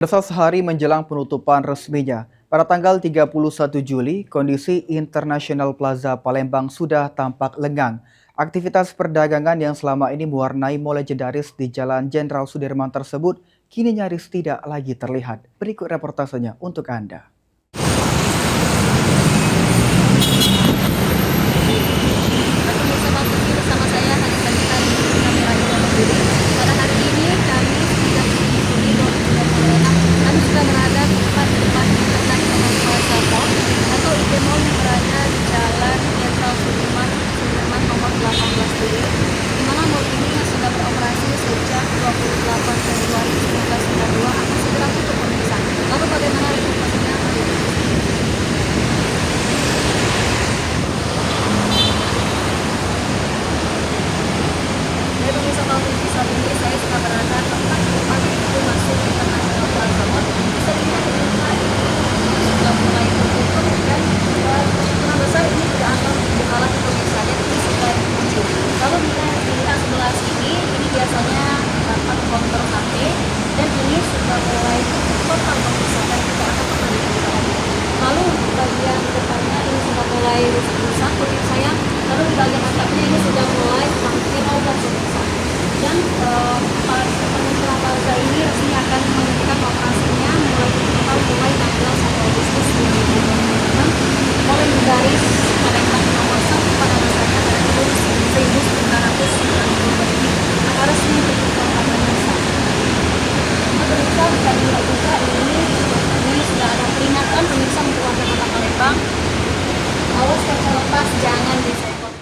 Tersisa sehari menjelang penutupan resminya, pada tanggal 31 Juli, kondisi International Plaza Palembang sudah tampak lengang. Aktivitas perdagangan yang selama ini mewarnai mall legendaris di Jalan Jenderal Sudirman tersebut kini nyaris tidak lagi terlihat. Berikut reportasenya untuk Anda. Bersama saya Hanifah pada hari ini Kamis 30 Juli 2026 kami sudah berada di tempat International Plaza Mall atau IP Mall yang berada di Jalan Jenderal Sudirman nomor 18 ini, di mana mall ini yang sudah beroperasi sejak 28 Februari 1992 akan segera tutup pemirsa. Lalu bagaimana reportasenya? Pemirsa Televisi, saat ini saya sudah berada tepat di depan pintu masuk International Plaza Mall. Bisa dilihat di depan sudah mulai tertutup dan kemungkinan besar ini tidak akan dihalangi pemirsa dan ini sudah dikunci. Lalu bila dilihat sebelah sini, ini biasanya tempat counter kafe dan ini sudah mulai total pemirsa dan tidak akan pernah dibuka lagi. Lalu bagian depannya ini sudah mulai rusak pemirsa ya. Lalu di bagian atapnya ini sudah mulai hampir roboh pemirsa. Dan International Plaza ini resmi akan menghentikan operasinya mulai tanggal 1 Agustus 2026. Mall legendaris Palembang nomor 1 pada masanya pada tahun 1992 ini akan resmi tutup pemirsa. Pemirsa bisa dilihat juga ini sudah ada peringatan pemirsa untuk warga Kota Palembang. Awas kaca lepas, jangan disekot.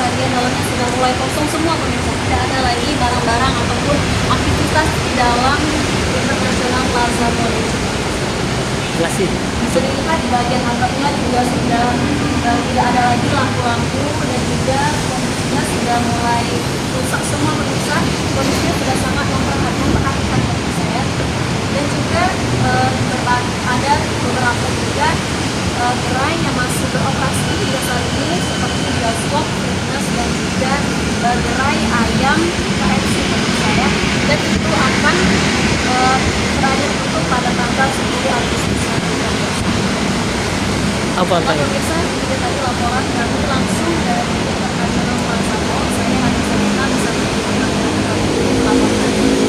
Bagian dalamnya sudah mulai kosong semua pemirsa, tidak ada lagi barang-barang ataupun aktivitas di dalam International Plaza Mall ini. Bisa dilihat di bagian atapnya juga sudah tidak ada lagi lampu-lampu dan juga kondisinya sudah mulai rusak semua pemirsa. Kondisinya sudah sangat memperhatikan pemirsa ya. Dan juga ada beberapa juga gerai yang masih beroperasi hingga saat ini seperti bioskop, fitness dan juga gerai ayam KFC pemirsa ya. Dan itu akan berakhir tutup pada tanggal 10 Agustus 2026. Apa Pemirsa, ini tadi laporan kami langsung